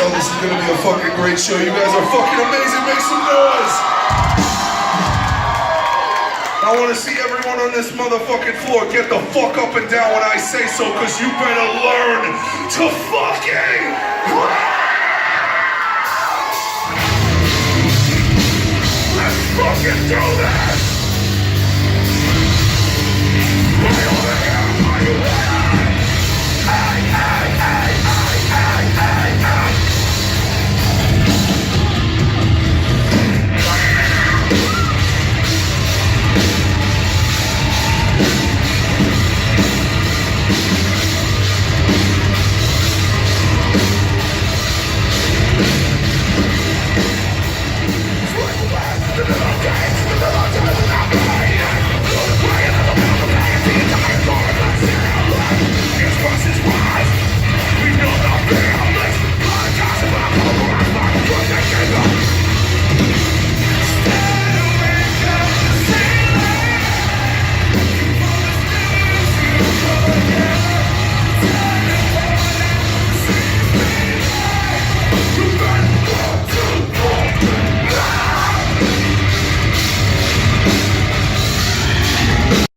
tell this is gonna be a fucking great show. You guys are fucking amazing. Make some noise. I want to see everyone on this motherfucking floor get the fuck up and down when I say so, because you better learn to fucking let's fucking do this. Are you ready?